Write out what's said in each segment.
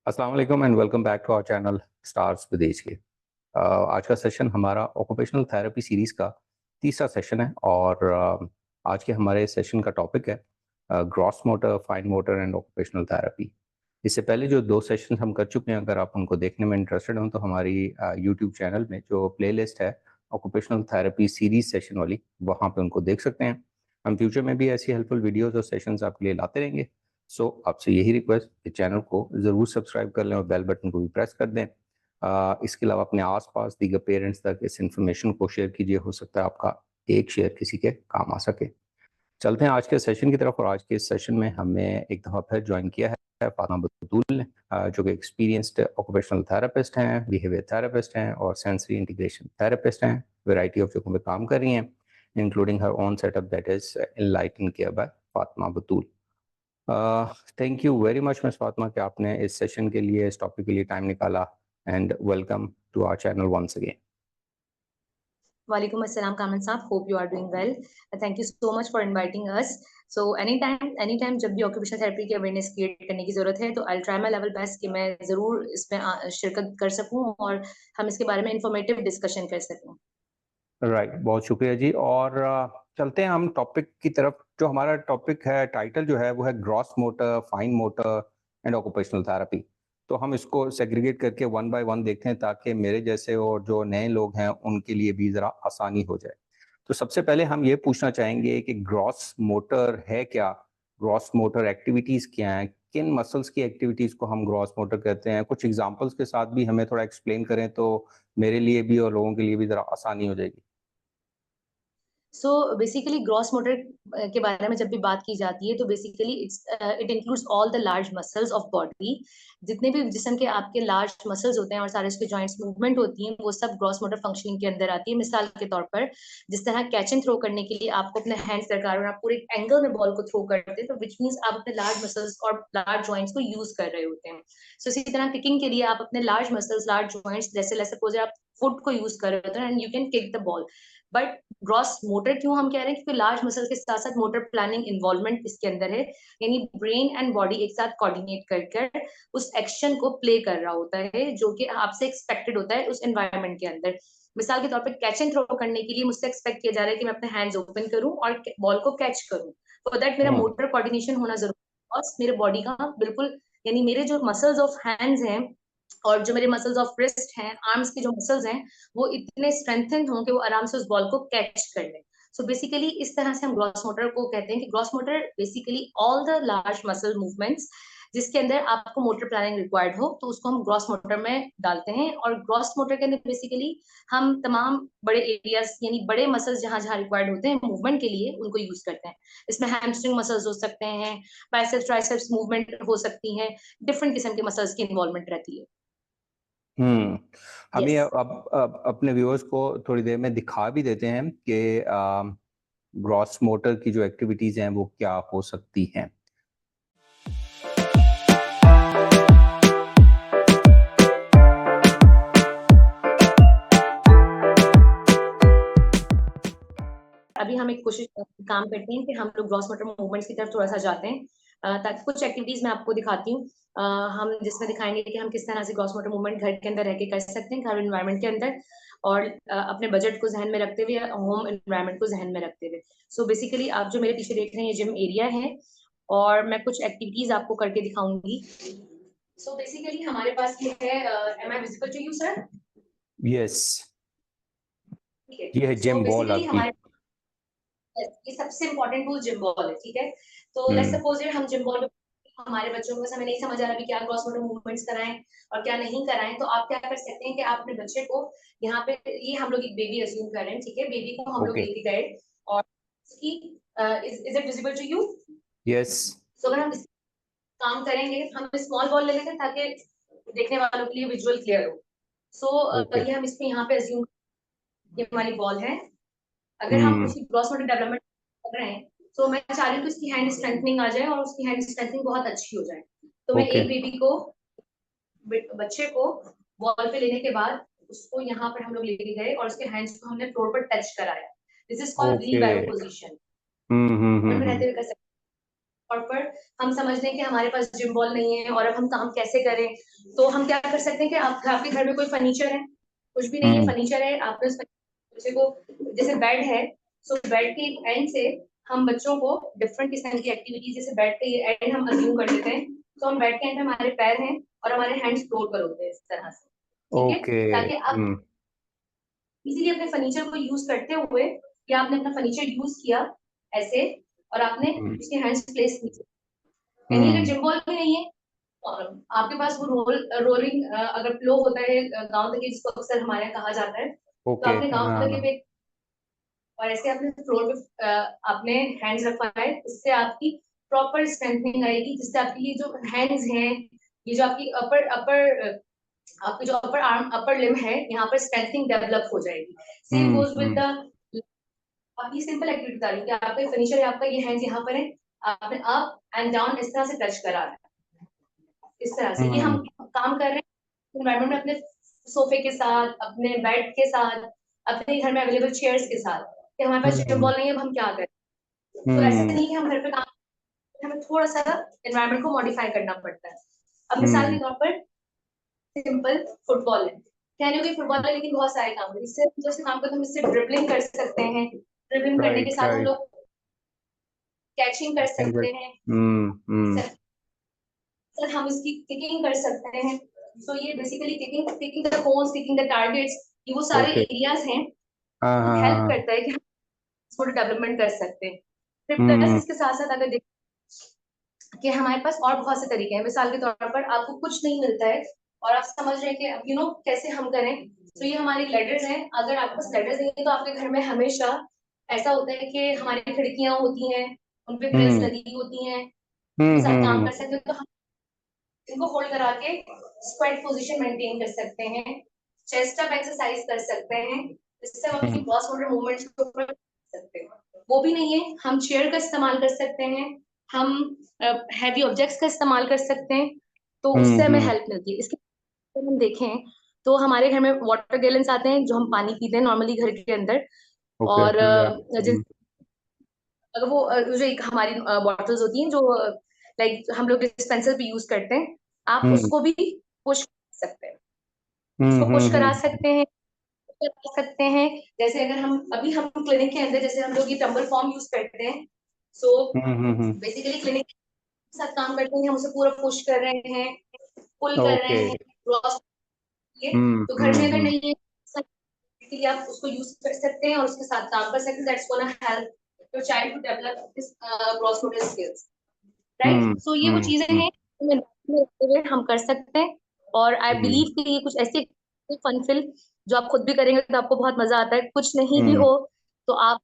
अस्सलाम वालेकुम and welcome back to our channel stars with H K. आज का सेशन हमारा ऑक्यूपेशनल थेरेपी सीरीज़ का तीसरा सेशन है और आज के हमारे सेशन का टॉपिक है gross motor, fine motor and occupational therapy. इससे पहले जो दो सेशन हम कर चुके हैं, अगर आप उनको देखने में इंटरेस्टेड हो तो हमारी यूट्यूब चैनल में जो प्लेलिस्ट है ऑक्यूपेशनल थेरेपी सीरीज सेशन वाली, वहाँ पे उनको देख सकते हैं। हम फ्यूचर में भी ऐसी हेल्पफुल वीडियोज़ और सेशंस आपके लिए लाते रहेंगे। सो आपसे यही रिक्वेस्ट कि चैनल को ज़रूर सब्सक्राइब कर लें और बेल बटन को भी प्रेस कर दें। इसके अलावा अपने आसपास दीगर पेरेंट्स तक इस इन्फॉर्मेशन को शेयर कीजिए, हो सकता है आपका एक शेयर किसी के काम आ सके। चलते हैं आज के सेशन की तरफ। और आज के इस सेशन में हमें एक दफ़ा फिर ज्वाइन किया है फातिमा बतूल ने, जो कि एक्सपीरियंस्ड ऑक्यूपेशनल थेरेपिस्ट हैं, बिहेवियर थेरेपिस्ट हैं और सेंसरी इंटीग्रेशन थेरेपिस्ट हैं। वैरायटी ऑफ जगहों पे काम कर रही हैं, including her own setup that is enlighten care by Fatima Batool. Thank you very much miss Fatima कि आपने इस सेशन के लिए, इस टॉपिक के लिए टाइम निकाला, and welcome to our channel once again. Walaikum assalam, Kamal साहब. Hope you are doing well. Thank you so much for inviting us. So anytime जब भी ऑक्यूपेशनल थेरेपी की अवेयरनेस क्रिएट करने की जरूरत है तो I try my level best कि मैं जरूर इसमें शिरकत कर सकूं और हम इसके बारे में इंफॉर्मेटिव डिस्कशन कर सकें। राइट, बहुत शुक्रिया जी। और चलते हैं हम टॉपिक की तरफ। जो हमारा टॉपिक है, टाइटल जो है वो है gross motor, fine motor and occupational therapy. तो हम इसको सेग्रीगेट करके वन बाय वन देखते हैं ताकि मेरे जैसे और जो नए लोग हैं उनके लिए भी ज़रा आसानी हो जाए। तो सबसे पहले हम ये पूछना चाहेंगे कि ग्रॉस मोटर है क्या, ग्रॉस मोटर एक्टिविटीज़ क्या हैं, किन मसल्स की एक्टिविटीज़ को हम ग्रॉस मोटर कहते हैं। कुछ एग्जांपल्स के साथ भी हमें थोड़ा एक्सप्लेन करें तो मेरे लिए भी और लोगों के लिए भी ज़रा आसानी हो जाएगी। सो बेसिकली ग्रॉस मोटर के बारे में जब भी बात की जाती है तो basically it includes all the large muscles of body. जितने भी जिस्म के आपके लार्ज मसल्स होते हैं और सारे उसके जॉइंट्स मूवमेंट होती हैं वो सब ग्रॉस मोटर फंक्शनिंग के अंदर आती है। मिसाल के तौर पर जिस तरह कैच एंड थ्रो करने के लिए आपको अपने हैंड्स दरकार और आप पूरे एंगल में बॉल को थ्रो करते हैं तो विच मीन्स आप अपने लार्ज मसल्स और लार्ज जॉइंट्स को यूज कर रहे होते हैं। सो इसी तरह किकिंग के लिए आप अपने लार्ज मसल्स, लार्ज जॉइंट्स, जैसे सपोज आप फुट को यूज कर रहे होते हैं and you can kick the ball. But gross motor क्यों हम कह रहे हैं, क्योंकि लार्ज मसल के साथ साथ मोटर प्लानिंग इन्वॉल्वमेंट इसके अंदर है। यानी ब्रेन एंड बॉडी एक साथ कोऑर्डिनेट कर उस एक्शन को प्ले कर रहा होता है जो कि आपसे एक्सपेक्टेड होता है उस एनवायरनमेंट के अंदर। मिसाल के तौर पर कैच एंड थ्रो करने के लिए मुझसे एक्सपेक्ट किया जा रहा है कि मैं अपने हैंड्स ओपन करूं और बॉल को कैच करूं। फॉर दैट मेरा हम्म। मोटर कोऑर्डिनेशन होना जरूरी है और मेरे बॉडी का बिल्कुल, यानी मेरे जो मसल्स ऑफ हैंड्स हैं और जो मेरे मसल्स ऑफ रिस्ट हैं, आर्म्स के जो मसल्स हैं, वो इतने स्ट्रेंथन हों कि वो आराम से उस बॉल को कैच कर लें। सो बेसिकली इस तरह से हम ग्रॉस मोटर को कहते हैं कि gross motor basically all the large muscle movements जिसके अंदर आपको मोटर प्लानिंग रिक्वायर्ड हो तो उसको हम ग्रॉस मोटर में डालते हैं। और ग्रॉस मोटर के अंदर बेसिकली हम तमाम बड़े एरियाज यानी बड़े मसल्स जहां जहां रिक्वायर्ड होते हैं मूवमेंट के लिए उनको यूज करते हैं। इसमें हैमस्ट्रिंग मसल्स हो सकते हैं, बाइसेप्स ट्राइसेप्स मूवमेंट हो सकती हैं, डिफरेंट किस्म के मसल्स की इन्वॉल्वमेंट रहती है। हम्म। हम ये यस। अब अपने व्यूअर्स को थोड़ी देर में दिखा भी देते हैं कि ग्रॉस मोटर की जो एक्टिविटीज हैं वो क्या हो सकती हैं। अभी हम एक कोशिश काम करते हैं कि हम लोग ग्रॉस मोटर मूवमेंट्स की तरफ थोड़ा सा जाते हैं, ताकि कुछ एक्टिविटीज मैं आपको दिखाती हूँ। हम जिसमें दिखाएंगे कि हम किस तरह से ग्रॉस मोटर मूवमेंट घर के अंदर रह के कर सकते हैं, घर एनवायरनमेंट के अंदर, और अपने बजट को जहन में रखते हुए, होम एनवायरनमेंट को जहन में रखते हुए। सो बेसिकली आप जो मेरे पीछे देख रहे हैं ये जिम एरिया है और मैं कुछ एक्टिविटीज आपको करके दिखाऊंगी। सो बेसिकली हमारे पास ये है, am I visible to you sir? Yes, ठीक है। ये है सो जिम बॉल बेसिकली आपकी। हमारे ये सबसे इंपॉर्टेंट टूल जिम बॉल है, ठीक है। तो लेट्स हम्म। सपोज हम जिम बॉल हमारे बच्चों को हमें नहीं समझ आ रहा कि क्या क्रॉस मोटर मूवमेंट्स कराएं और क्या नहीं कराएं, तो आप क्या कर सकते हैं कि आप अपने बच्चे को यहाँ पे, ये हम लोग एक बेबी अज्यूम कर रहे हैं, ठीक है, बेबी को हम लोग ओके। लेके गए और इसकी is it visible to you? Yes. So अगर हम इस काम करेंगे हम स्मॉल बॉल ले लेते हैं ताकि देखने वालों के लिए विजुअल क्लियर हो। So okay. ये हम इसको यहाँ पे अज्यूम, ये हमारी बॉल है। अगर हम हम्म। उसकी ग्रॉस मोटर डेवलपमेंट कर रहे हैं तो मैं चाह रही हूँ कि उसकी हैंड स्ट्रेंथनिंग आ जाए और उसकी हैंड स्ट्रेंथनिंग बहुत अच्छी हो जाए। तो मैं ओके। एक बेबी को, बच्चे को बॉल पे लेने के बाद उसको यहाँ पर हम लोग लेके गए और उसके हैंड्स को हमने फ्लोर पर टच कराया। This is called wheel okay. Barrow position. Hmm. Hmm. Ball में हम्म। रहते हुए कर सकते तौर पर हम समझ लें कि हमारे पास जिम बॉल नहीं है और अब हम काम कैसे करें, तो हम क्या कर सकते हैं कि आपके घर में कोई फर्नीचर है, कुछ भी नहीं है, फर्नीचर है, आपने उस बच्चे को, जैसे बेड है, सो बेड के एंड से हम बच्चों को डिफरेंट किस्म की एक्टिविटीज, जैसे बेड के एंड हम अज्यूम कर लेते हैं, तो हम बेड के एंड हमारे पैर हैं और हमारे हैंड्स फ्लोर पर होते हैं इस तरह से, ठीक है, ओके। ताकि आप इजीली अपने फर्नीचर को यूज करते हुए, या आपने अपना फर्नीचर यूज किया ऐसे और आपने उसके हैंड्स प्लेस किए, यानी अगर जिम बॉल भी नहीं है और आपके पास वो रोलिंग अगर प्लो होता है गांव तक, जिसको अक्सर हमारे यहाँ कहा जाता है, तो ओके। आपने गांव तक हाँ। पे और ऐसे आपने फ्लोर पे आपने हैंड्स रखा है, इससे आपकी प्रॉपर स्ट्रेंथनिंग आएगी, जिससे आपकी ये जो हैंड्स हैं, ये जो आपकी अपर अपर आपकी जो अपर आर्म अपर लिम है, यहाँ पर स्ट्रेंथनिंग डेवलप हो जाएगी। सेम गोज विद द, आप ये सिंपल एक्टिविटी बता रही हूँ कि आपका फर्नीचर है, आपका ये हैंड्स यहाँ पर है, आपने अप एंड डाउन इस तरह से टच करा है, इस तरह से ये हम काम कर रहे हैं एनवायरमेंट में, अपने सोफे के साथ, अपने बेड के साथ, अपने घर में अवेलेबल चेयर्स के साथ, कि हमारे पास जिम बॉल नहीं है, अब हम क्या करें। तो ऐसा नहीं कि हम घर पे काम, हमें थोड़ा सा एनवायरमेंट को मॉडिफाई करना पड़ता है। अब मिसाल के तौर पर सिंपल फुटबॉल है, कहने को फुटबॉल है, लेकिन बहुत सारे काम है, इससे जैसे काम करते हम इससे ड्रिबलिंग कर सकते हैं, ड्रिबलिंग करने के राइट साथ हम राइट। लोग कैचिंग कर सकते हैं, सर हम इसकी किकिंग कर सकते हैं। तो ये basically kicking kicking the cons, kicking the targets, ये वो सारे ओके। एरियाज हैं, हाँ हाँ हेल्प हाँ। करता है कि हम इसको डेवलपमेंट कर सकते हैं। फिर प्लस हम्म इसके साथ साथ अगर देखें कि हमारे पास और बहुत से तरीके हैं, मिसाल के तौर पर आपको कुछ नहीं मिलता है और आप समझ रहे हैं कि अब कैसे हम करें, तो ये हमारी लेडर्स हैं, अगर आपके पास लेडर्स नहीं है तो आपके घर में हमेशा ऐसा होता है कि हमारी खिड़कियां होती हैं, उनपे ग्रिल्स हम्म लगी होती हैं, हम्म के साथ हम्म काम हम्म कर सकते हो, तो हम इनको होल्ड करा के स्क्वाट पोजीशन मेंटेन कर सकते हैं, चेस्ट अप एक्सरसाइज कर सकते हैं, इससे हम अपनी ग्रॉस मोटर मूवमेंट्स को कर सकते हैं। वो भी नहीं है, हम चेयर का इस्तेमाल कर सकते हैं, हम हैवी ऑब्जेक्ट्स का इस्तेमाल कर सकते हैं, तो उससे हमें हम्म। हेल्प मिलती है। इसके अगर हम देखें तो हमारे घर में वाटर गैलन्स आते हैं जो हम पानी पीते हैं नॉर्मली घर के अंदर, ओके और या। अगर वो जो एक हमारी बॉटल्स होती हैं जो लाइक हम लोग डिस्पेंसर पे यूज करते हैं, आप हम्म उसको भी पुश कर सकते हैं, हम्म उसको पुश हम्म करा हम्म सकते हैं, करा सकते हैं। जैसे अगर हम क्लिनिक के अंदर जैसे हम लोग ये टम्बल फॉर्म यूज करते हैं, सो बेसिकली क्लिनिक के साथ काम करते हैं, हम उसे पूरा पुश कर रहे हैं, पुल कर रहे ओके। हैं, क्रॉस, ये तो घर में अगर नहीं है इसलिए आप उसको यूज कर सकते हैं और उसके साथ काम कर सकते हैं, that's gonna help your child to develop this gross motor skills, right. So ये वो चीजें हैं जो में रखते हुए हम कर सकते हैं, और आई हम्म बिलीव कि ये कुछ ऐसी फन फिल जो आप खुद भी करेंगे तो आपको बहुत मजा आता है, कुछ नहीं भी हम्म हो तो आप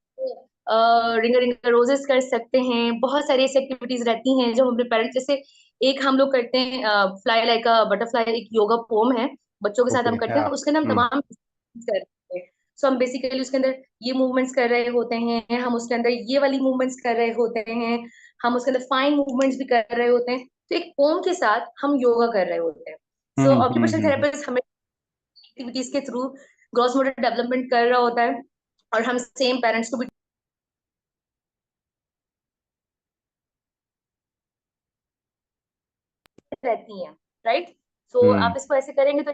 रिंगर रिंगर रोजेस कर सकते हैं, बहुत सारी ऐसी एक्टिविटीज रहती हैं जो हम अपने पेरेंट्स, जैसे एक हम लोग करते हैं फ्लाई लाइक अ बटरफ्लाई, एक योगा पोम है, बच्चों के साथ ओके हम करते या। हैं, उसके अंदर हम तमाम करते हैं। सो हम बेसिकली उसके अंदर ये मूवमेंट्स कर रहे होते हैं, हम उसके अंदर ये वाली मूवमेंट्स कर रहे होते हैं, हम उसके अंदर फाइन मूवमेंट्स भी कर रहे होते हैं, तो एक पोम के साथ हम योगा कर रहे होते हैं। सो ऑक्यूपेशनल हम्म। थेरेपिस्ट हमें एक्टिविटीज के थ्रू ग्रॉस मोटर डेवलपमेंट कर रहा होता है, और हम सेम पेरेंट्स को भी रहती हैं, राइट। सो आप इसको ऐसे करेंगे तो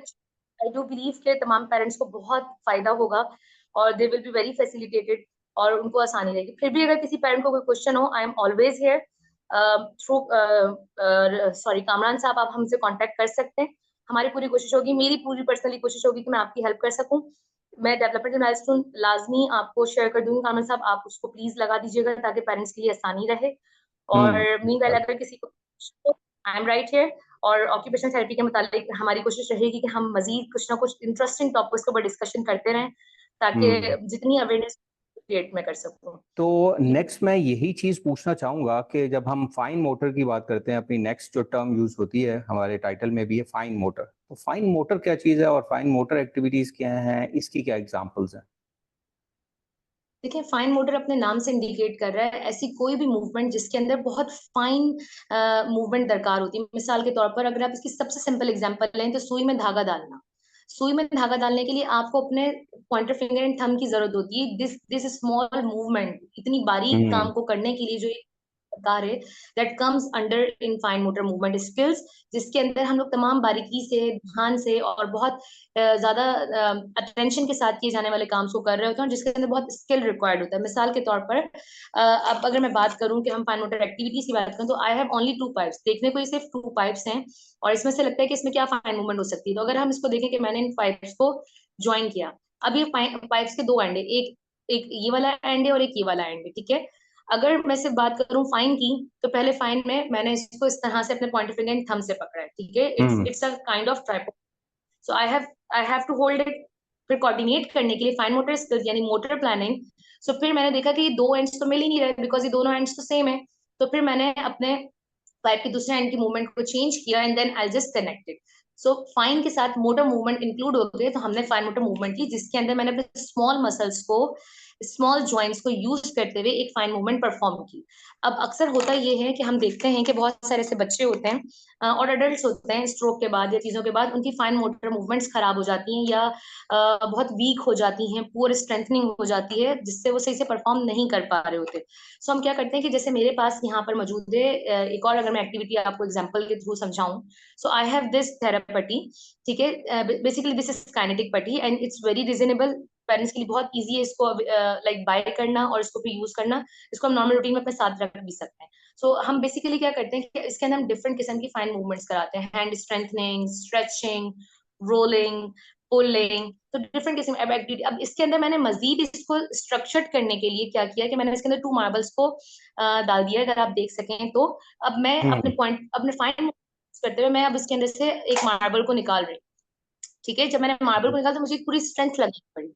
आई डू बिलीव के तमाम पेरेंट्स को बहुत फायदा होगा और they will be very facilitated और उनको आसानी रहेगी। फिर भी अगर किसी पेरेंट को कोई क्वेश्चन हो, I am always here through, sorry Kamran साहब, आप हमसे कांटेक्ट कर सकते हैं। हमारी पूरी कोशिश होगी, मेरी पूरी पर्सनली कोशिश होगी कि मैं आपकी हेल्प कर सकूं। मैं डेवलपमेंटल माइलस्टोन लाजमी आपको शेयर कर दूंगी कामरान साहब, आप उसको प्लीज लगा दीजिएगा ताकि पेरेंट्स के लिए आसानी रहे। और मीनवाइल अगर किसी को, आई एम राइट हियर, और ऑक्यूपेशनल थेरेपी के मुताबिक हमारी कोशिश रहेगी कि हम मजीद कुछ ना कुछ इंटरेस्टिंग टॉपिक्स के ऊपर डिस्कशन करते रहें ताकि हम्म। जितनी अवेयरनेस क्रिएट में कर सकूं। तो नेक्स्ट मैं यही चीज पूछना चाहूंगा कि जब हम फाइन मोटर की बात करते हैं, अपनी नेक्स्ट जो टर्म यूज होती है हमारे टाइटल में भी है फाइन मोटर, तो फाइन मोटर क्या चीज है और फाइन मोटर एक्टिविटीज क्या हैं, इसकी क्या एग्जांपल्स हैं? देखिए, फाइन मोटर अपने नाम से इंडिकेट कर रहा है ऐसी कोई भी मूवमेंट जिसके अंदर बहुत फाइन मूवमेंट दरकार होती है। मिसाल के तौर पर अगर आप इसकी सबसे सिंपल एग्जांपल लें तो सुई में धागा डालना, सुई में धागा डालने के लिए आपको अपने पॉइंटर फिंगर एंड थंब की जरूरत होती है। दिस दिस स्मॉल मूवमेंट, इतनी बारीक हम्म काम को करने के लिए जो कार्य that comes under in fine motor movement skills, जिसके अंदर हम लोग तमाम बारीकी से, ध्यान से और बहुत ज्यादा अटेंशन के साथ किए जाने वाले काम को कर रहे होते हैं, जिसके अंदर बहुत स्किल रिक्वायर्ड होता है। मिसाल के तौर पर अब अगर मैं बात करूं कि हम फाइन मोटर एक्टिविटीज की बात करें, तो आई हैव ओनली 2 पाइप्स। देखने को ये सिर्फ 2 पाइप्स हैं और इसमें से लगता है कि इसमें क्या फाइन मूवमेंट हो सकती है। तो अगर हम इसको देखें कि मैंने इन पाइप्स को ज्वाइन किया, अब ये पाइप्स के 2 एंड है, एक एक ये वाला एंड है और एक ये वाला एंड है, ठीक है। अगर मैं सिर्फ बात करूं फाइन की, तो पहले फाइन में मैंने इसको इस तरह से अपने पॉइंटर फिंगर एंड थंब से पकड़ा है, ठीक है। It's a kind of tripod. So I have to hold it. फिर कोऑर्डिनेट करने के लिए फाइन मोटर स्किल्स यानी मोटर प्लानिंग। सो फिर मैंने देखा कि ये 2 एंड्स तो मिल ही नहीं रहे, बिकॉज ये दोनों एंड्स तो सेम है। तो फिर मैंने अपने पाइप के दूसरे एंड की मूवमेंट को चेंज किया and then I just connected. So fine के साथ मोटर मूवमेंट इंक्लूड हो गए, तो हमने फाइन मोटर मूवमेंट की, जिसके अंदर मैंने अपने स्मॉल मसल्स को, स्मॉल जॉइंट्स को यूज करते हुए एक फाइन मूवमेंट परफॉर्म की। अब अक्सर होता ये है कि हम देखते हैं कि बहुत सारे ऐसे बच्चे होते हैं और अडल्ट होते हैं, स्ट्रोक के बाद या चीजों के बाद उनकी फाइन मोटर मूवमेंट्स खराब हो जाती हैं या बहुत वीक हो जाती हैं, पुअर स्ट्रेंथनिंग हो जाती है, जिससे वो सही से परफॉर्म नहीं कर पा रहे होते। सो हम क्या करते हैं कि जैसे मेरे पास यहाँ पर मौजूद है एक और, अगर मैं एक्टिविटी आपको एग्जांपल के थ्रू समझाऊं, सो आई हैव दिस थेरापटी, ठीक है। बेसिकली दिस इज काइनेटिक पट्टी and it's very reasonable. Parents के लिए बहुत इजी है इसको लाइक बाय करना और इसको फिर यूज करना। इसको हम नॉर्मल रूटीन में अपने साथ रख भी सकते हैं। सो हम बेसिकली क्या करते हैं कि इसके अंदर हम डिफरेंट किस्म की फाइन मूवमेंट्स कराते हैं, hand strengthening, stretching, rolling, pulling, तो डिफरेंट किस्म अब एक्टिविटी। अब इसके अंदर मैंने मजीद इसको स्ट्रक्चर्ड करने के लिए क्या किया कि मैंने इसके अंदर 2 मार्बल्स को डाल दिया, अगर आप देख सकें तो। अब मैं अपने पॉइंट, अपने फाइन करते हुए मैं अब इसके अंदर से एक मार्बल को निकाल रही हूँ, ठीक है। जब मैंने मार्बल को निकाला तो मुझे पूरी स्ट्रेंथ लगनी पड़ी,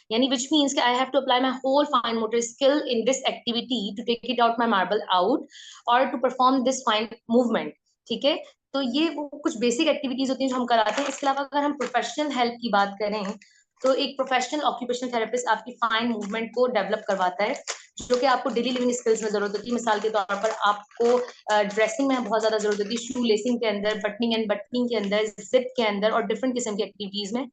यानी which means कि I have to apply my whole fine motor skill in this activity to take it out my marble out or to perform this fine movement, ठीक है। तो ये वो कुछ बेसिक एक्टिविटीज होती हैं जो हम कराते हैं। इसके अलावा अगर हम प्रोफेशनल हेल्प की बात करें, तो एक प्रोफेशनल ऑक्यूपेशनल थेरेपिस्ट आपकी फाइन मूवमेंट को डेवलप करवाता है, जो कि आपको डेली लिविंग स्किल्स में जरूरत होती है। मिसाल के तौर पर आपको ड्रेसिंग में बहुत ज्यादा जरूरत होती है, शू लेसिंग के अंदर, बटनिंग एंड बटनिंग के अंदर, जिप के अंदर और डिफरेंट किस्म की एक्टिविटीज में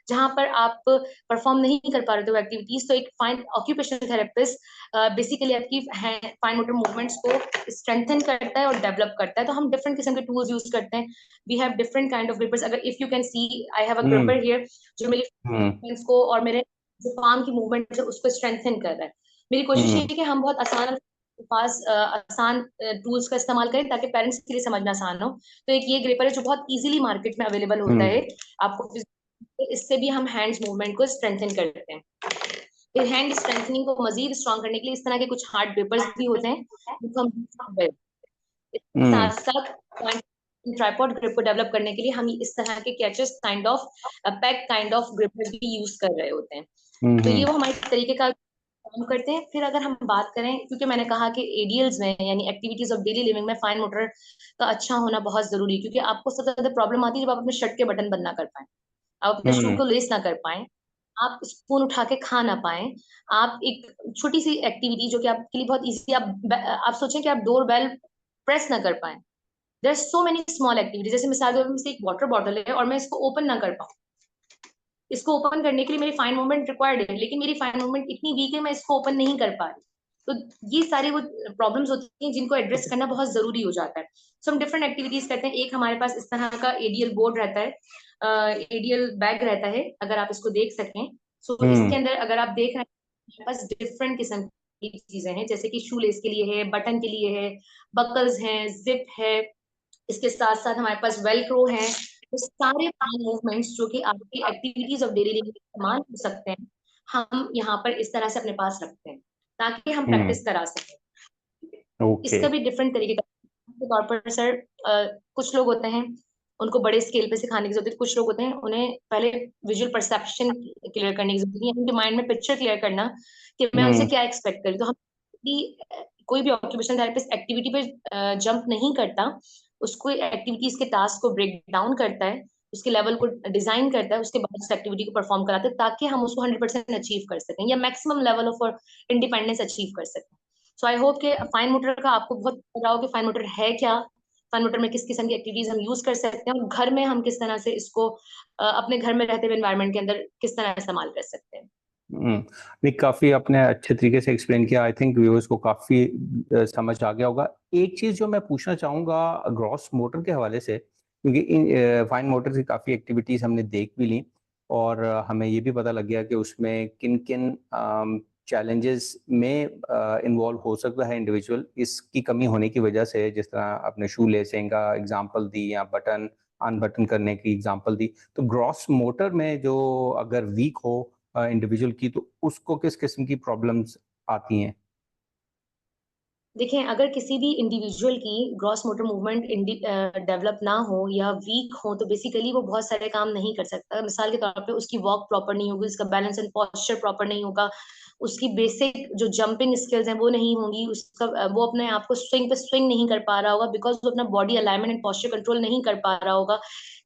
जहां पर आप परफॉर्म नहीं कर पा रहे थे वो एक्टिविटीज। तो एक फाइन ऑक्यूपेशनल थेरेपिस्ट बेसिकली आपकी फाइन मोटर मूवमेंट्स को स्ट्रेंथन करता है और डेवलप करता है। तो हम डिफरेंट किस्म के टूल्स यूज करते हैं। We have different kind of grippers. अगर if you can see, I have a gripper here, जो मेरी मूवमेंट्स को और मेरे जो पाम की मूवमेंट है उसको स्ट्रेंथन कर रहा है। मेरी कोशिश ये है कि हम बहुत आसान पास आसान टूल्स का इस्तेमाल करें ताकि पेरेंट्स के लिए समझना आसान हो। तो एक ये ग्रिपर है जो बहुत इजीली मार्केट में अवेलेबल होता है आपको। इससे भी हम हैंड्स मूवमेंट को स्ट्रेंथन करते हैं। फिर हैंड स्ट्रेंथनिंग को मजीद स्ट्रॉन्ग करने के लिए इस तरह के कुछ हार्ड ग्रिपर्स भी होते हैं जिनको हम इसके साथ साथ ट्राइपॉड ग्रिप को डेवलप करने के लिए हम इस तरह के catches kind of pack kind of gripper भी यूज कर रहे होते हैं। तो ये वो हमारे तरीके का काम करते हैं। फिर अगर हम बात करें, क्योंकि मैंने कहा कि एडीएल्स में यानी एक्टिविटीज ऑफ डेली लिविंग में फाइन मोटर का अच्छा होना बहुत जरूरी है, क्योंकि आपको सबसे ज्यादा प्रॉब्लम आती है जब आप अपने शर्ट के बटन बंद ना कर पाए, आप अपने शू को लेस ना कर पाए, आप स्पून उठा के खा ना पाए, आप एक छोटी सी एक्टिविटी जो कि आपके लिए बहुत इजी, आप सोचें कि आप डोर बेल प्रेस ना कर पाए। There are so many small activities. जैसे मिसाल के तौर पर एक वाटर बॉटल है और मैं इसको ओपन ना कर पाऊँ, इसको ओपन करने के लिए मेरी फाइन मूवमेंट रिक्वायर्ड है, लेकिन मेरी फाइन मूवमेंट इतनी वीक है मैं इसको ओपन नहीं कर पा रही। तो ये सारी वो प्रॉब्लम्स होती हैं जिनको एड्रेस करना बहुत जरूरी हो जाता है। सो हम डिफरेंट एक्टिविटीज करते हैं। एक हमारे पास इस तरह का एडीएल बोर्ड रहता है, एडीएल बैग रहता है, अगर आप इसको देख सकें। सो इसके अंदर अगर आप देख रहे हैं, हमारे पास डिफरेंट किस्म की चीजें हैं, जैसे कि शू लेस के लिए है, बटन के लिए है, बकल्स हैं, जिप है, इसके साथ साथ हमारे पास वेलक्रो है। तो सारे मूवमेंट्स जो कि आपकी एक्टिविटीज ऑफ डेली लिविंग में इस्तेमाल हो सकते हैं, हम यहाँ पर इस तरह से अपने पास रखते हैं ताकि हम प्रैक्टिस करा सकें। इसका भी डिफरेंट तरीके के तौर पर सर, कुछ लोग होते हैं उनको बड़े स्केल पे सिखाने की जरूरत है, कुछ लोग होते हैं उन्हें पहले विजुअल परसेप्शन क्लियर करने की जरूरत है, उनके माइंड में पिक्चर क्लियर करना कि मैं उनसे क्या एक्सपेक्ट करूँ। तो हम कोई भी ऑक्यूपेशनल थेरेपिस्ट एक्टिविटी पे जंप नहीं करता, उसको एक्टिविटीज के टास्क को ब्रेक डाउन करता है, उसके लेवल को डिजाइन करता है, उसके बाद उस एक्टिविटी को परफॉर्म कराते हैं ताकि हम उसको 100% अचीव कर सकें या maximum level of independence achieve कर सकें। सो आई होप कि फाइन मोटर का आपको बहुत पता हो कि फाइन मोटर है क्या, फाइन मोटर में किस किस्म की एक्टिविटीज हम यूज कर सकते हैं और घर में हम किस तरह से इसको अपने घर में रहते हुए एनवायरनमेंट के अंदर किस तरह इस्तेमाल कर सकते हैं। नहीं, काफी आपने अच्छे तरीके से एक्सप्लेन किया। आई थिंक व्यूअर्स को काफी समझ आ गया होगा। एक चीज जो मैं पूछना चाहूंगा ग्रॉस मोटर के हवाले से, क्योंकि इन फाइन मोटर की काफी एक्टिविटीज हमने देख भी ली, और हमें ये भी पता लग गया कि उसमें किन किन चैलेंजेस में इन्वॉल्व हो सकता है इंडिविजुअल इसकी कमी होने की वजह से। जिस तरह आपने शू लेसिंग का एग्जांपल दी या बटन अनबटन करने की एग्जांपल दी, तो ग्रॉस मोटर में जो अगर वीक हो इंडिविजुअल की, तो उसको किस किस्म की प्रॉब्लम्स आती हैं? देखिए, अगर किसी भी इंडिविजुअल की ग्रॉस मोटर मूवमेंट डेवलप ना हो या वीक हो, तो बेसिकली वो बहुत सारे काम नहीं कर सकता। मिसाल के तौर पे उसकी वॉक प्रॉपर नहीं होगी, उसका बैलेंस एंड पोस्चर प्रॉपर नहीं होगा, उसकी बेसिक जो जंपिंग स्किल्स हैं वो नहीं होंगी, उसका वो अपने आप को स्विंग पे स्विंग नहीं कर पा रहा होगा, बिकॉज वो अपना body alignment and posture control नहीं कर पा रहा होगा।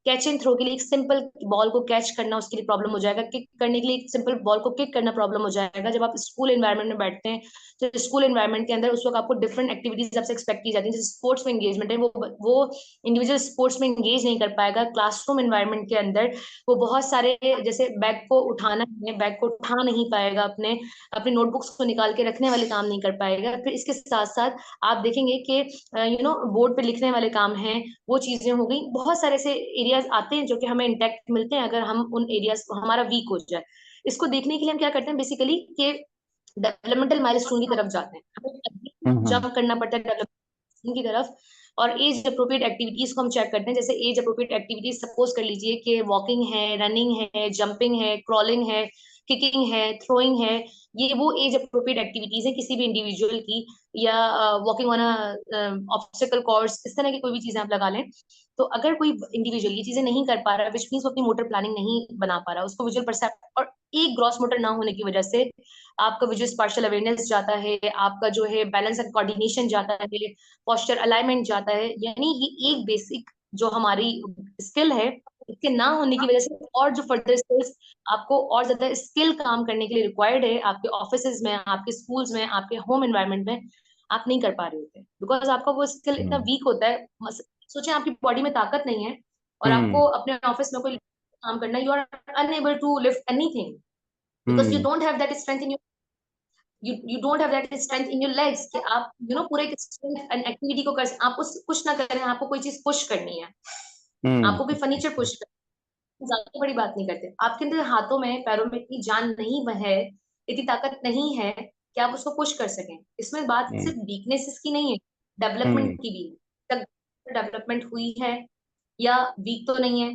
कैच एंड थ्रो के लिए एक सिंपल बॉल को कैच करना उसके लिए प्रॉब्लम हो जाएगा, किक करने के लिए एक सिंपल बॉल को किक करना प्रॉब्लम हो जाएगा। जब आप स्कूल एनवायरनमेंट में बैठते हैं, तो स्कूल एनवायरनमेंट के अंदर उस वक्त आपको डिफरेंट एक्टिविटीज आपसे एक्सपेक्ट की जाती है। जैसे स्पोर्ट्स में एंगेजमेंट है, वो इंडिविजुअल स्पोर्ट्स में एंगेज नहीं कर पाएगा। क्लासरूम एनवायरनमेंट के अंदर वो बहुत सारे, जैसे बैग को उठाना है, बैग को उठा नहीं पाएगा, अपने अपने नोटबुक्स को निकाल के रखने वाले काम नहीं कर पाएगा। फिर इसके साथ साथ आप देखेंगे कि बोर्ड पे लिखने वाले काम हैं, वो चीजें हो गई। बहुत सारे ऐसे एरियाज आते हैं जो कि हमें इंटैक्ट मिलते हैं अगर हम उन एरियाज हमारा वीक हो जाए। इसको देखने के लिए हम क्या करते हैं बेसिकली कि डेवलपमेंटल माइलस्टोन की तरफ जाते हैं, हमें हम्म जंप करना पड़ता है डेवलपमेंट की तरफ। और एज अप्रोप्रिएट एक्टिविटीज को हम चेक करते हैं। जैसे एज अप्रोप्रिएट एक्टिविटीज सपोज कर लीजिए कि वॉकिंग है, रनिंग है, जंपिंग है, क्रॉलिंग है, किकिंग है, थ्रोइंग है। ये वो एज अप्रोप्रिएट एक्टिविटीज है किसी भी इंडिविजुअल की। या वॉकिंग ऑन ऑब्स्टिकल कोर्स, इस तरह की कोई भी चीजें आप लगा लें। तो अगर कोई इंडिविजुअल ये चीजें नहीं कर पा रहा, विच मीन्स वो अपनी मोटर प्लानिंग नहीं बना पा रहा, उसको विजुअल परसेप्ट और एक ग्रॉस मोटर ना होने की वजह से आपका विजुअल स्पार्शियल अवेयरनेस जाता है, आपका जो है बैलेंस एंड कोऑर्डिनेशन जाता है, पोस्चर अलाइनमेंट जाता है। यानी ये एक बेसिक जो हमारी स्किल है, इसके ना होने की वजह से और जो फर्दर स्किल्स आपको और ज्यादा स्किल काम करने के लिए रिक्वायर्ड है आपके ऑफिस में, आपके स्कूल्स में, आपके होम एनवायरनमेंट में, आप नहीं कर पा रहे होते बिकॉज आपका वो स्किल इतना हम्म वीक होता है। सोचें आपकी बॉडी में ताकत नहीं है और हम्म आपको अपने ऑफिस में कोई काम करना है, you are unable to lift anything because you hmm don't have that strength in you don't have that strength in your legs कि आप पूरे एक स्ट्रेंथ एंड एक्टिविटी को कर आप उस पुश ना करें। आपको कोई चीज पुश करनी है, आपको कोई हम्म फर्नीचर पुश करना, ज्यादा बड़ी बात नहीं करते। आपके अंदर हाथों में पैरों में इतनी जान नहीं है, इतनी ताकत नहीं है कि आप उसको पुश कर सकें। इसमें बात हम्म सिर्फ वीकनेसेस की नहीं है, डेवलपमेंट हम्म की भी है। तक डेवलपमेंट हुई है या वीक तो नहीं है,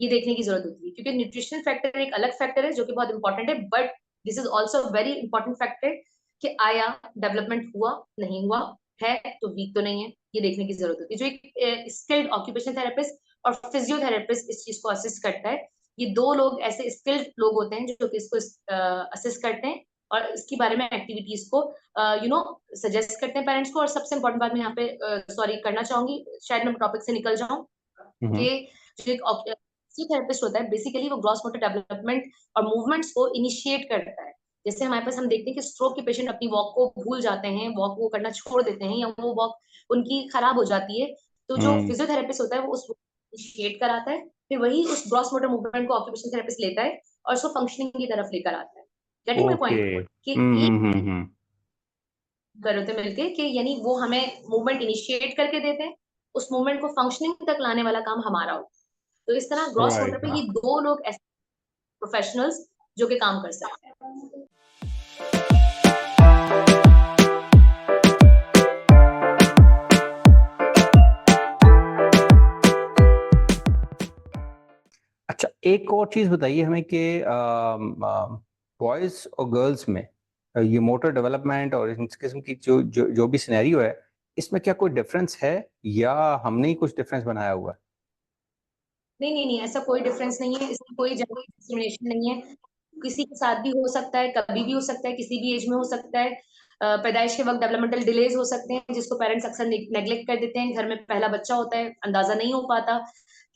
ये देखने की जरूरत होती है। क्योंकि न्यूट्रिशनल फैक्टर एक अलग फैक्टर है जो कि बहुत इंपॉर्टेंट है, but this is also very important factor कि आया डेवलपमेंट हुआ नहीं हुआ है, तो वीक तो नहीं है, ये देखने की जरूरत होती है। जो एक स्किल्ड ऑक्यूपेशन थेरेपिस्ट और फिजियोथेरेपिस्ट इस चीज को असिस्ट करता है। ये दो लोग ऐसे स्किल्ड लोग होते हैं जो कि इसको असिस्ट करते हैं और इसके बारे में एक्टिविटीज को सजेस्ट करते हैं पेरेंट्स को। और सबसे इंपॉर्टेंट बात मैं यहाँ पे सॉरी करना चाहूंगी, शायद मैं टॉपिक से निकल जाऊं, हम्म कि जो एक फिजियोथेरेपिस्ट होता है बेसिकली वो ग्रॉस मोटर डेवलपमेंट और मूवमेंट्स को इनिशिएट करता है। जैसे हमारे पास हम देखते हैं कि स्ट्रोक के पेशेंट अपनी वॉक को भूल जाते हैं, वॉक वो करना छोड़ देते हैं या वो वॉक उनकी खराब हो जाती है, तो जो हम्म, फिजियोथेरेपिस्ट होता है वो उसको इनिशिएट कराता है, फिर वही उस ग्रॉस मोटर मूवमेंट को ऑक्यूपेशन थेरेपिस्ट लेता है और उसको फंक्शनिंग की तरफ लेकर आता है। Getting my okay. पॉइंट कि एक करते मिलके कि यानी वो हमें मूवमेंट इनिशिएट करके देते हैं, उस मूवमेंट को फंक्शनिंग तक लाने वाला काम हमारा होता है। तो इस तरह ग्रॉस मोटर राइट। पे ये दो लोग ऐसे प्रोफेशनल्स जो कि काम कर सकते हैं। अच्छा, एक और चीज बताइए हमें कि बॉयज और गर्ल्स में ये मोटर डेवलपमेंट और इस किस्म की जो भी सिनेरियो है, इसमें क्या कोई डिफरेंस है या हमने ही कुछ डिफरेंस बनाया हुआ है? नहीं नहीं नहीं, ऐसा कोई डिफरेंस नहीं है, इसमें कोई जेंडर डिस्क्रिमिनेशन नहीं है। किसी के साथ भी हो सकता है, कभी भी हो सकता है, किसी भी एज में हो सकता है। पैदाइश के वक्त डेवलपमेंटल डिलेज हो सकते हैं जिसको पेरेंट्स अक्सर नेग्लेक्ट कर देते हैं। घर में पहला बच्चा होता है, अंदाजा नहीं हो पाता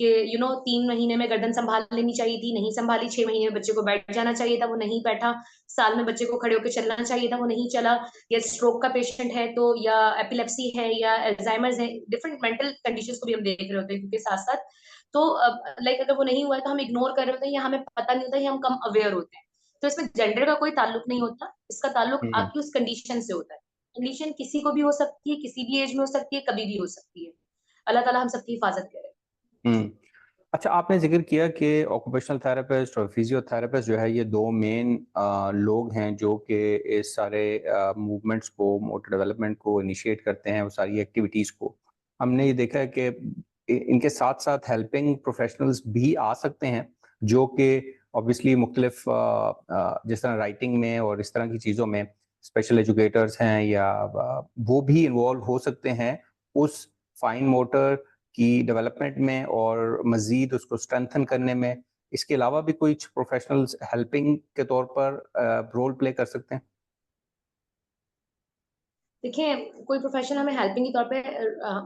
कि 3 महीने में गर्दन संभाल लेनी चाहिए थी, नहीं संभाली। 6 महीने में बच्चे को बैठ जाना चाहिए था, वो नहीं बैठा। साल में बच्चे को खड़े होकर चलना चाहिए था, वो नहीं चला। या स्ट्रोक का पेशेंट है तो, या एपिलेप्सी है, या अल्जाइमर्स है, डिफरेंट मेंटल कंडीशंस को भी हम देख रहे होते हैं क्योंकि साथ साथ। तो लाइक अगर वो नहीं हुआ है तो हम इग्नोर कर रहे होते हैं या हमें पता नहीं होता या हम कम अवेयर होते हैं। तो इसमें जेंडर का कोई ताल्लुक नहीं होता, इसका ताल्लुक हम्म आपकी उस कंडीशन से होता है। कंडीशन किसी को भी हो सकती है, किसी भी एज में हो सकती है, कभी भी हो सकती है। अल्लाह ताला हम सबकी हिफाजत करे। हम्म। अच्छा, आपने जिक्र किया कि ऑक्यूपेशनल थेरेपिस्ट और फिजियोथेरेपिस्ट जो है ये दो मेन लोग हैं जो कि इस सारे मूवमेंट्स को, मोटर डेवलपमेंट को इनिशिएट करते हैं, वो सारी एक्टिविटीज़ को। हमने ये देखा है कि इनके साथ साथ हेल्पिंग प्रोफेशनल्स भी आ सकते हैं जो कि ऑब्वियसली मुख्तलिफ जिस तरह राइटिंग में और इस तरह की चीज़ों में स्पेशल एजुकेटर्स हैं या वो भी इन्वॉल्व हो सकते हैं उस फाइन मोटर की डेवलपमेंट में और मजीद उसको स्ट्रेंथन करने में। इसके अलावा भी कुछ प्रोफेशनल्स हेल्पिंग के तौर पर रोल प्ले कर सकते हैं। देखिए, कोई प्रोफेशन हमें हेल्पिंग के तौर पे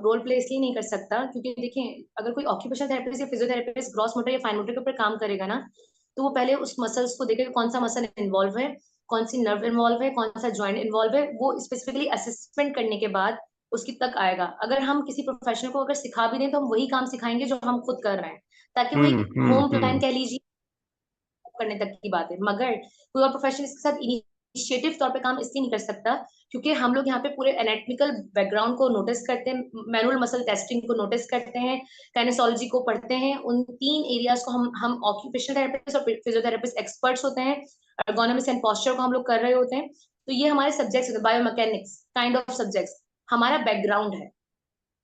रोल प्ले इसलिए नहीं कर सकता क्योंकि देखिए, अगर कोई ऑक्यूपेशनल थेरेपिस्ट या फिजियोथेरेपिस्ट ग्रॉस मोटर या फाइन मोटर के ऊपर काम करेगा ना, तो वो पहले उस मसल्स को देखेगा कौन सा मसल इन्वॉल्व है, कौन सी नर्व इन्वॉल्व है, कौन सा जॉइंट इन्वॉल्व है, वो स्पेसिफिकली असेसमेंट करने के बाद उसकी तक आएगा। अगर हम किसी प्रोफेशनल को अगर सिखा भी दें तो हम वही काम सिखाएंगे जो हम खुद कर रहे हैं, ताकि वो एक होम प्लान हम्म। कह लीजिए करने तक की बात है। मगर कोई और प्रोफेशन इसके साथ इनिशिएटिव तौर पे काम इसलिए नहीं कर सकता क्योंकि हम लोग यहाँ पे पूरे एनाटॉमिकल बैकग्राउंड को नोटिस करते हैं, मैनुअल मसल टेस्टिंग को नोटिस करते हैं, काइनेसोलॉजी को पढ़ते हैं। उन 3 एरियाज को हम ऑक्यूपेशनल थेरेपिस्ट और फिजियोथेरेपिस्ट एक्सपर्ट्स होते हैं। ergonomics एंड पोस्चर को हम लोग कर रहे होते हैं। तो ये हमारे सब्जेक्ट्स होते हैं, बायोमैकेनिक्स काइंड ऑफ सब्जेक्ट्स हमारा बैकग्राउंड है।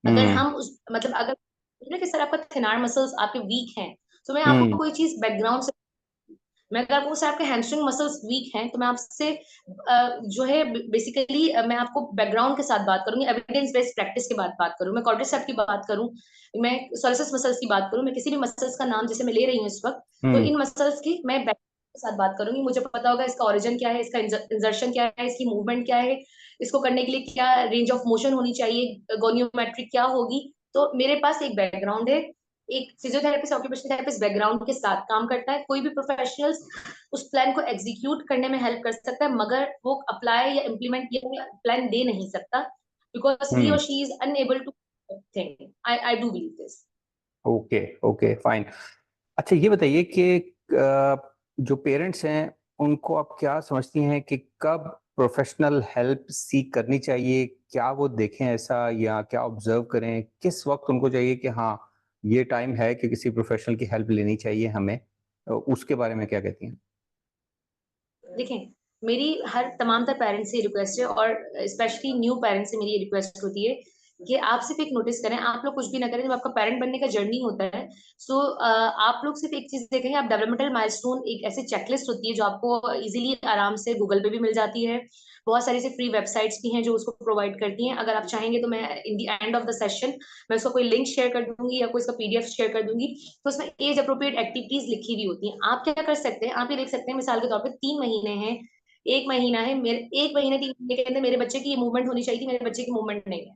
अगर हम्म। हम उस मतलब अगर कि सर आपका थिनार मसल्स आपके वीक हैं, तो मैं आपको हम्म। कोई चीज बैकग्राउंड से, मैं अगर आपको से आपके हैमस्ट्रिंग मसल्स वीक हैं तो मैं आपसे जो है बेसिकली मैं आपको बैकग्राउंड के साथ बात करूंगी, एविडेंस बेस्ड प्रैक्टिस के बाद बात करूं, मैं क्वाड्रिसेप की बात करूं, मैं सोलिसिस मसल्स की बात करूं, मैं किसी भी मसल्स का नाम जैसे मैं ले रही हूँ इस वक्त, तो हम्म। इन मसल्स की मैं बैकग्राउंड के साथ बात करूंगी। मुझे पता होगा इसका ओरिजिन क्या है, इसका इंजर्शन क्या है, इसकी मूवमेंट क्या है, इसको करने के लिए क्या रेंज ऑफ मोशन होनी चाहिए, गोनियोमेट्रिक क्या होगी। तो मेरे पास एक बैकग्राउंड है। एक फिजियोथेरेपिस्ट ऑक्यूपेशनल थेरेपिस्ट बैकग्राउंड के साथ काम करता है। कोई भी प्रोफेशनल्स उस प्लान को एग्जीक्यूट करने में हेल्प कर सकता है, मगर वो अप्लाई या इम्प्लीमेंट या प्लान दे नहीं सकता बिकॉज ही और hmm. She is unable to think. I do believe this. Okay, okay, fine. अच्छा, ये बताइए कि जो पेरेंट्स हैं उनको आप क्या समझती हैं कि कब प्रोफेशनल हेल्प सीख करनी चाहिए? क्या वो देखें ऐसा या क्या ऑब्जर्व करें? किस वक्त उनको चाहिए कि हाँ, ये टाइम है कि किसी प्रोफेशनल की हेल्प लेनी चाहिए हमें? उसके बारे में क्या कहती हैं? देखें, मेरी हर तमाम तर पेरेंट्स से रिक्वेस्ट है और स्पेशली न्यू पेरेंट्स से मेरी रिक्वेस्ट होती है कि आप सिर्फ एक नोटिस करें, आप लोग कुछ भी ना करें। जब आपका पेरेंट बनने का जर्नी होता है, सो आप लोग सिर्फ एक चीज देखेंगे, आप डेवलपमेंटल माइलस्टोन एक ऐसी चेकलिस्ट होती है जो आपको इजीली आराम से गूगल पे भी मिल जाती है। बहुत सारी से फ्री वेबसाइट्स भी हैं जो उसको प्रोवाइड करती हैं। अगर आप चाहेंगे तो मैं in the end of the session मैं उसका कोई लिंक शेयर कर दूंगी या कोई इसका पीडीएफ शेयर कर दूंगी। तो उसमें एज अप्रोप्रिएट एक्टिविटीज लिखी हुई होती हैं। आप क्या कर सकते हैं, आप ये देख सकते हैं मिसाल के तौर पर 3 महीने हैं, 1 महीना है, मेरे 1 महीने 3 महीने के अंदर मेरे बच्चे की ये मूवमेंट होनी चाहिए थी, मेरे बच्चे की मूवमेंट नहीं है।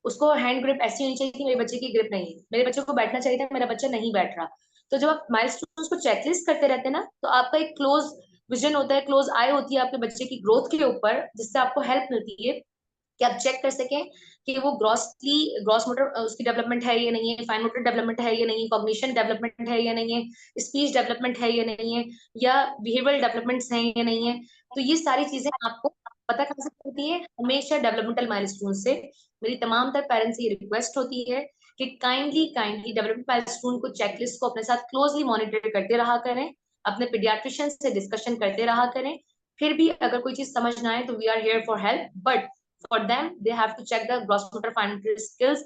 उसको हैंड ग्रिप ऐसी होनी चाहिए थी, मेरे बच्चे की ग्रिप नहीं है। मेरे बच्चे को बैठना चाहिए था, मेरा बच्चा नहीं बैठ रहा। तो जब आप माइलस्टोन्स को चेकलिस्ट करते रहते हैं ना, तो आपका एक क्लोज विजन होता है, क्लोज आई होती है आपके बच्चे की ग्रोथ के ऊपर, जिससे आपको हेल्प मिलती है कि आप चेक कर सकें कि वो ग्रॉस मोटर उसकी डेवलपमेंट है या नहीं है, फाइन मोटर डेवलपमेंट है या नहीं है, कॉग्निशन डेवलपमेंट है या नहीं है, स्पीच डेवलपमेंट है या नहीं है, या बिहेवियरल डेवलपमेंट्स हैं या नहीं है। तो ये सारी चीजें आपको पता कर सकती होती है हमेशा डेवलपमेंटल माइलस्टोन से। मेरी तमाम तर पेरेंट्स से ये रिक्वेस्ट होती है कि काइंडली काइंडली डेवलपमेंट माइलस्टोन को चेकलिस्ट को अपने साथ क्लोजली मॉनिटर करते रहा करें, अपने पीडियाट्रिशियन से डिस्कशन करते रहा करें। फिर भी अगर कोई चीज समझ ना आए तो we are here for help, but for them they have to check the gross motor fine motor skills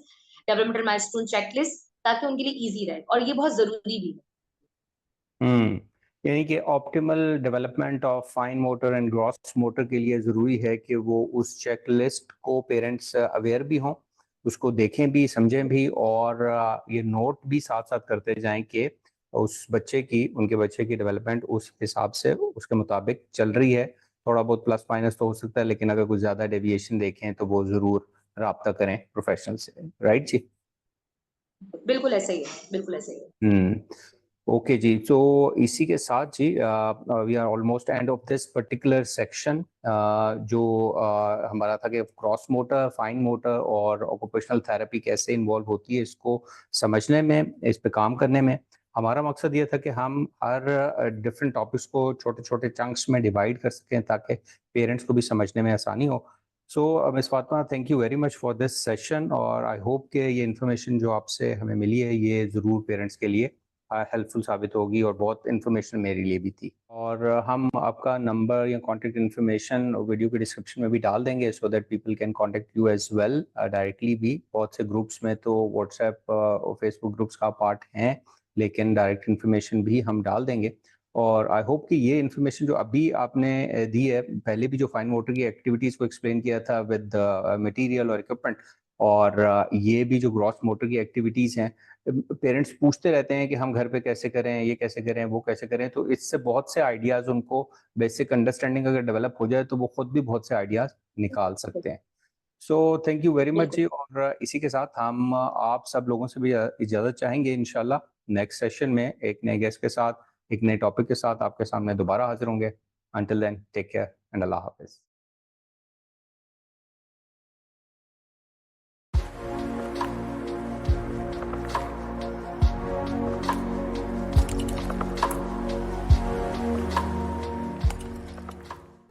developmental milestone checklist ताकि उनके लिए इजी रहे, और ये बहुत जरूरी भी है। हम्म। यानी कि optimal development of fine motor and gross motor के लिए ज़रूरी है कि वो उस चेकलिस्ट को पेरेंट्स अवेयर भी हों, उसको देखें भी, समझें भी, और ये नोट भी साथ साथ करते जाएं कि उस बच्चे की, उनके बच्चे की डेवलपमेंट उस हिसाब से उसके मुताबिक चल रही है। थोड़ा बहुत प्लस माइनस तो हो सकता है, लेकिन अगर कुछ ज़्यादा डेविएशन देखें तो वो ज़रूर राब्ता करें प्रोफेशनल से। राइट जी? बिल्कुल ऐसा ही है, बिल्कुल ऐसा ही है। हम्म। ओके जी, तो इसी के साथ जी we are almost end of this particular section, जो हमारा था कि क्रॉस मोटर, फाइन मोटर और ऑक्यूपेशनल थेरेपी कैसे इन्वॉल्व होती है इसको समझने में, इस पे काम करने में। हमारा मकसद ये था कि हम हर डिफरेंट टॉपिक्स को छोटे-छोटे चंक्स में डिवाइड कर सकें ताकि पेरेंट्स को भी समझने में आसानी हो। So miss Fatima, thank you very much for this session और आई होप कि ये इन्फॉर्मेशन जो आपसे हमें मिली है ये ज़रूर पेरेंट्स के लिए हेल्पफुल साबित होगी और बहुत इन्फॉर्मेशन मेरे लिए भी थी। और हम आपका नंबर या कॉन्टैक्ट इन्फॉर्मेशन वीडियो के डिस्क्रिप्शन में भी डाल देंगे so that people can contact you as well directly भी। बहुत से ग्रुप्स में तो व्हाट्सएप और फेसबुक ग्रुप्स का पार्ट हैं, लेकिन डायरेक्ट इन्फॉर्मेशन भी हम डाल देंगे। और आई होप कि ये इन्फॉर्मेशन जो अभी आपने दी है, पहले भी जो फाइन मोटर की एक्टिविटीज़ को एक्सप्लेन किया था विद मटेरियल और इक्विपमेंट, और ये भी जो ग्रॉस मोटर की एक्टिविटीज़ हैं, पेरेंट्स पूछते रहते हैं कि हम घर पे कैसे करें, ये कैसे करें, वो कैसे करें, तो इससे बहुत से आइडियाज़ उनको बेसिक अंडरस्टैंडिंग अगर डेवलप हो जाए तो वो खुद भी बहुत से आइडियाज़ निकाल सकते हैं। So thank you very much बिल्कुल। जी। और इसी के साथ हम आप सब लोगों से भी इजाज़त चाहेंगे। इंशाल्लाह नेक्स्ट सेशन में एक नए गेस्ट के साथ, एक नए टॉपिक के साथ आपके सामने दोबारा हाज़िर होंगे। Until then take care and अल्लाह हाफ़िज़।